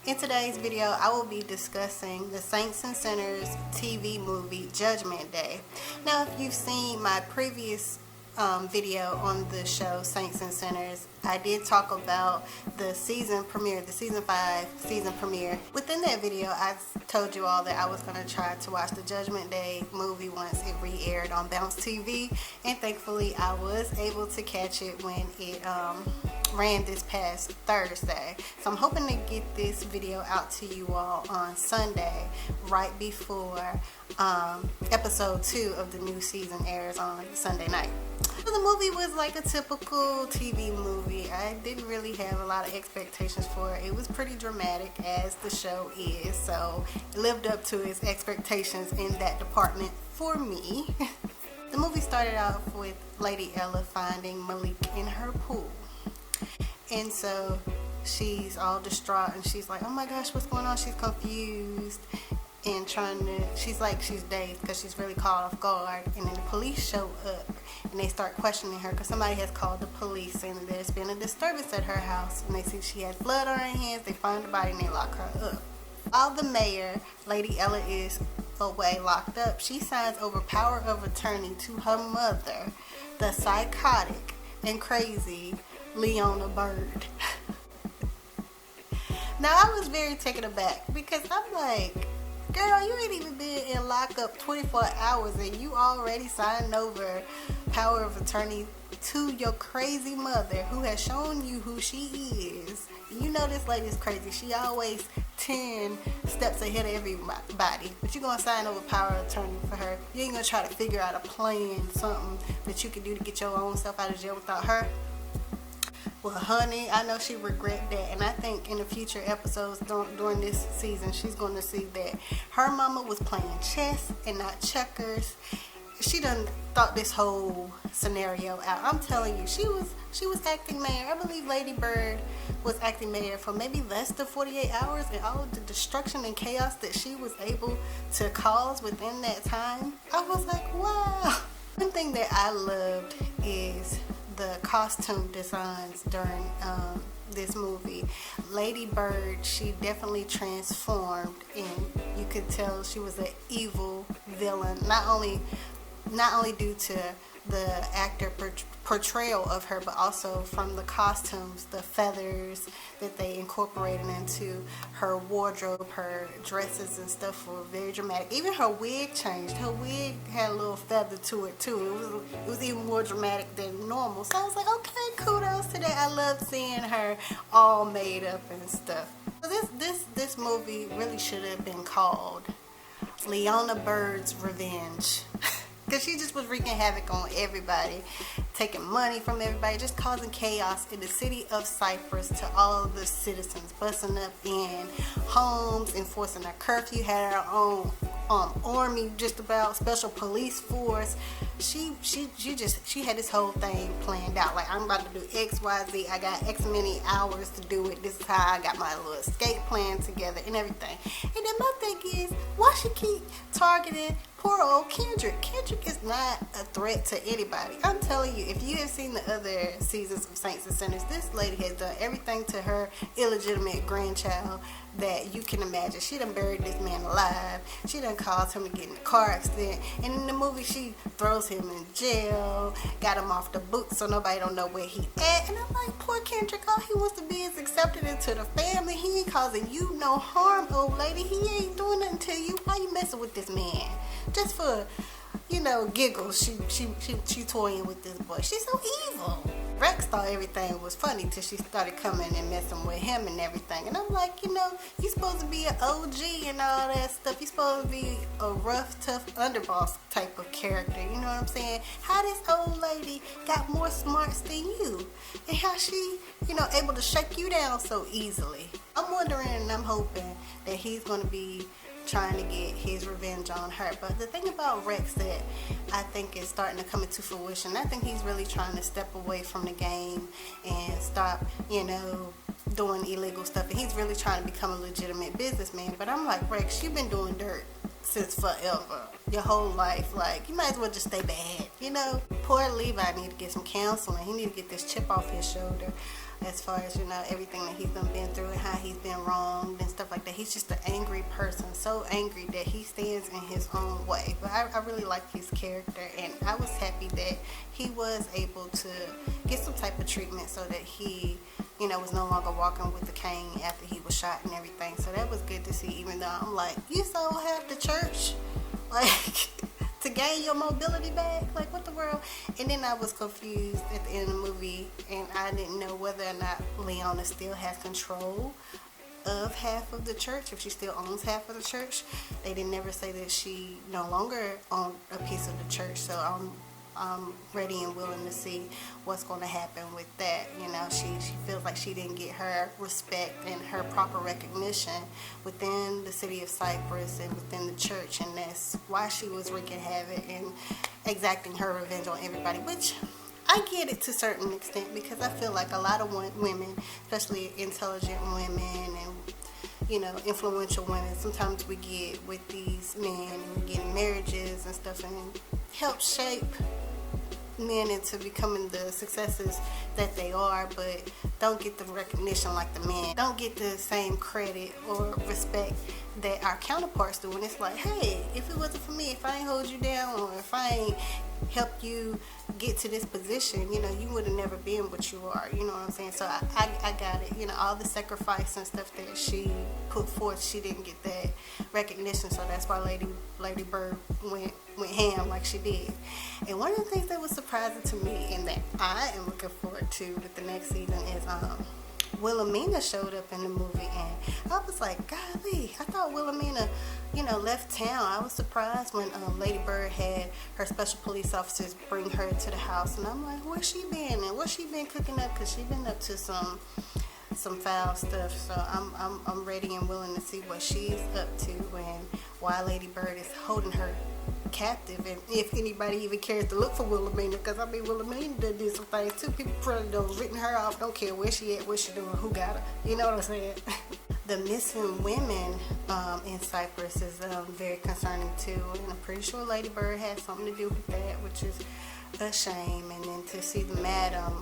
In today's video, I will be discussing the Saints and Sinners TV movie Judgment Day. Now, if you've seen my previous video on the show Saints and Sinners, I did talk about the season premiere, the season 5 season premiere. Within that video, I told you all that I was going to try to watch the Judgment Day movie once it re-aired on Bounce TV, and thankfully I was able to catch it when it ran this past Thursday. So I'm hoping to get this video out to you all on Sunday, right before episode 2 of the new season airs on Sunday night. So the movie was like a typical TV movie. I didn't really have a lot of expectations for it. It was pretty dramatic, as the show is, so it lived up to its expectations in that department for me. The movie started off with Lady Ella finding Malik in her pool. And so she's all distraught and she's like, oh my gosh, what's going on? She's confused and she's dazed because she's really caught off guard. And then the police show up and they start questioning her because somebody has called the police and there's been a disturbance at her house. And they see she has blood on her hands, they find the body and they lock her up. While the mayor, Lady Ella, is away locked up, she signs over power of attorney to her mother, the psychotic and crazy Leona Bird. Now, I was very taken aback because I'm like, girl, you ain't even been in lockup 24 hours and you already signed over power of attorney to your crazy mother who has shown you who she is. You know this lady's crazy. She always 10 steps ahead of everybody. But you're going to sign over power of attorney for her. You ain't going to try to figure out a plan, something that you can do to get your own self out of jail without her. Well, honey, I know she regret that, and I think in the future episodes during this season, she's going to see that her mama was playing chess and not checkers. She done thought this whole scenario out. I'm telling you, she was acting mayor. I believe Lady Bird was acting mayor for maybe less than 48 hours, and all of the destruction and chaos that she was able to cause within that time. I was like, wow. One thing that I loved is the costume designs during this movie. Lady Bird, she definitely transformed, and you could tell she was an evil villain, not only due to the actor portrayal of her, but also from the costumes, the feathers that they incorporated into her wardrobe. Her dresses and stuff were very dramatic. Even her wig changed. Her wig had a little feather to it too. It was even more dramatic than normal. So I was like, okay, kudos to that. I love seeing her all made up and stuff. So this movie really should have been called Leona Bird's Revenge. Because she just was wreaking havoc on everybody, taking money from everybody, just causing chaos in the city of Cypress to all of the citizens, busting up in homes, enforcing a curfew, had her own army, just about special police force. She had this whole thing planned out. Like, I'm about to do X, Y, Z. I got X many hours to do it. This is how I got my little escape plan together and everything. And then my thing is, why she keep targeting poor old Kendrick? Kendrick is not a threat to anybody. I'm telling you, if you have seen the other seasons of Saints and Sinners, this lady has done everything to her illegitimate grandchild that you can imagine. She done buried this man alive. She done caused him to get in a car accident. And in the movie, she throws him in jail, got him off the books so nobody don't know where he at. And I'm like, poor Kendrick, all he wants to be is accepted into the family. He ain't causing you no harm, old lady. He ain't doing nothing to you. Why you messing with this man? Just for, giggles, she toying with this boy. She's so evil. Rex thought everything was funny till she started coming and messing with him and everything. And I'm like, you supposed to be an OG and all that stuff. You supposed to be a rough, tough underboss type of character. You know what I'm saying? How this old lady got more smarts than you, and how she, able to shake you down so easily. I'm wondering and I'm hoping that he's going to be trying to get his revenge on her. But the thing about Rex that I think is starting to come into fruition, I think he's really trying to step away from the game and stop, doing illegal stuff, and he's really trying to become a legitimate businessman. But I'm like, Rex, you've been doing dirt since forever, your whole life. Like, you might as well just stay bad, you know? Poor Levi need to get some counseling. He need to get this chip off his shoulder, as far as, you know, everything that he's done been through and how he's been wronged and stuff like that. He's just an angry person, so angry that he stands in his own way. But I really like his character, and I was happy that he was able to get some type of treatment so that he, you know, was no longer walking with the cane after he was shot and everything. So that was good to see, even though I'm like, you sold half the church? Like, to gain your mobility back? Like, what the world? And then I was confused at the end of the movie, and I didn't know whether or not Leona still has control of half of the church, if she still owns half of the church. They didn't never say that she no longer owned a piece of the church, so I'm ready and willing to see what's going to happen with that. You know, she feels like she didn't get her respect and her proper recognition within the city of Cypress and within the church, and that's why she was wreaking havoc and exacting her revenge on everybody, which I get it to a certain extent, because I feel like a lot of women, especially intelligent women and, you know, influential women, sometimes we get with these men and we get in marriages and stuff and help shape men into becoming the successes that they are, but don't get the recognition like the men. Don't get the same credit or respect that our counterparts do. And it's like, hey, if it wasn't for me, if I ain't hold you down, or if I ain't help you get to this position, you know, you would have never been what you are. You know what I'm saying? So I got it. You know, all the sacrifice and stuff that she put forth, she didn't get that recognition. So that's why Lady Bird went ham like she did. And one of the things that was surprising to me, and that I am looking forward to with the next season, is Wilhelmina showed up in the movie, and I was like, golly, I thought Wilhelmina, you know, left town. I was surprised when Lady Bird had her special police officers bring her to the house, and I'm like, where's she been, and what's she been cooking up? Because she been up to some foul stuff. So I'm ready and willing to see what she's up to and why Lady Bird is holding her captive, and if anybody even cares to look for Wilhelmina, because I mean, Wilhelmina did some things too. People probably done written her off, don't care where she at, what she doing, who got her, you know what I'm saying? The missing women in Cypress is very concerning too, and I'm pretty sure Lady Bird had something to do with that, which is a shame. And then to see the madam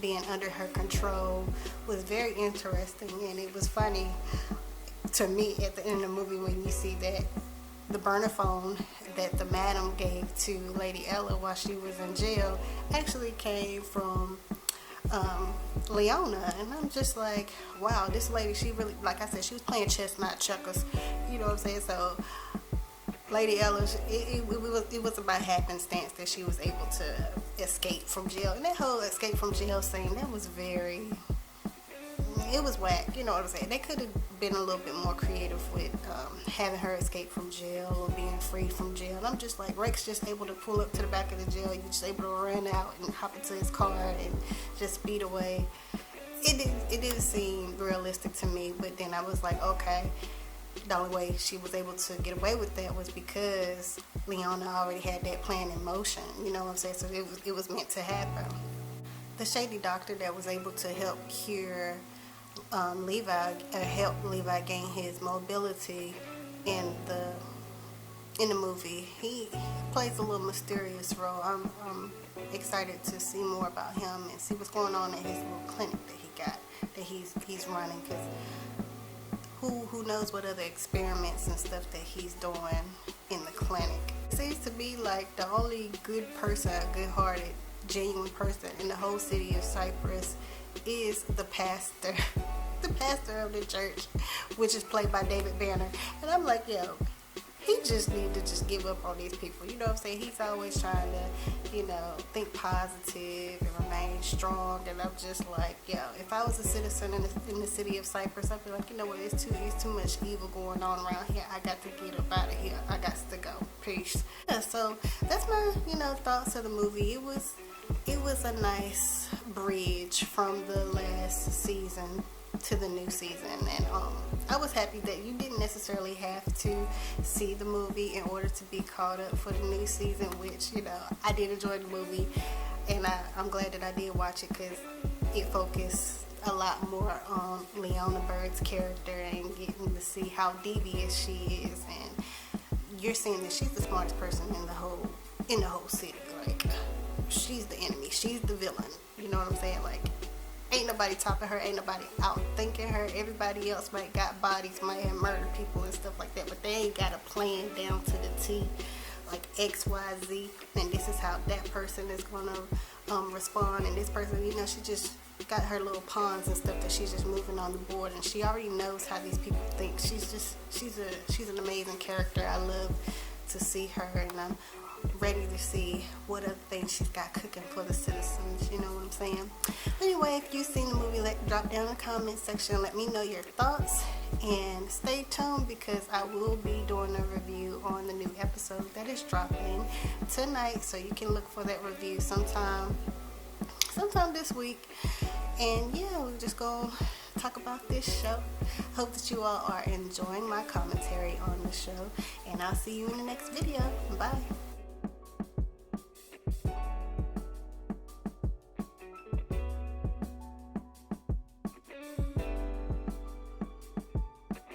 being under her control was very interesting, and it was funny to me at the end of the movie when you see that the burner phone that the madam gave to Lady Ella while she was in jail actually came from Leona. And I'm just like, wow, this lady, she really, like I said, she was playing chess, not checkers, you know what I'm saying? So Lady Ella, it was about happenstance that she was able to escape from jail. And that whole escape from jail scene, that was very, it was whack, you know what I'm saying? They could have been a little bit more creative with having her escape from jail or being freed from jail. And I'm just like, Rex just able to pull up to the back of the jail. You're just able to run out and hop into his car and just speed away. It didn't seem realistic to me, but then I was like, okay, the only way she was able to get away with that was because Leona already had that plan in motion, you know what I'm saying? So it was meant to happen. The shady doctor that was able to help cure Levi, help Levi gain his mobility in the movie. He plays a little mysterious role. I'm excited to see more about him and see what's going on in his little clinic that he's running, because who knows what other experiments and stuff that he's doing in the clinic. It seems to be like the only good person, good-hearted, genuine person in the whole city of Cypress is the pastor. The pastor of the church, which is played by David Banner. And I'm like, yo, he just need to just give up on these people. You know what I'm saying? He's always trying to, you know, think positive and remain strong. And I'm just like, yo, if I was a citizen in the city of Cypress, I'd be like, you know what, it's too much evil going on around here. I got to get up out of here. I got to go. Peace. Yeah, so that's my, you know, thoughts of the movie. It was a nice bridge from the last season to the new season, and I was happy that you didn't necessarily have to see the movie in order to be caught up for the new season, which, you know, I did enjoy the movie, and I'm glad that I did watch it because it focused a lot more on Leona Bird's character and getting to see how devious she is, and you're seeing that she's the smartest person in the whole city. Like, she's the enemy, she's the villain. You know what I'm saying? Like, ain't nobody topping her, ain't nobody out thinking her. Everybody else might got bodies, might have murdered people and stuff like that, but they ain't got a plan down to the T, like X, Y, Z, and this is how that person is gonna respond, and this person, you know, she just got her little pawns and stuff that she's just moving on the board, and she already knows how these people think. She's an amazing character. I love to see her, and I'm ready to see what other things she's got cooking for the citizens. You know what I'm saying? Anyway, if you've seen the movie, drop down in the comment section, let me know your thoughts, and stay tuned because I will be doing a review on the new episode that is dropping tonight, so you can look for that review sometime this week. And yeah, we're just gonna talk about this show. Hope that you all are enjoying my commentary on the show, and I'll see you in the next video. Bye.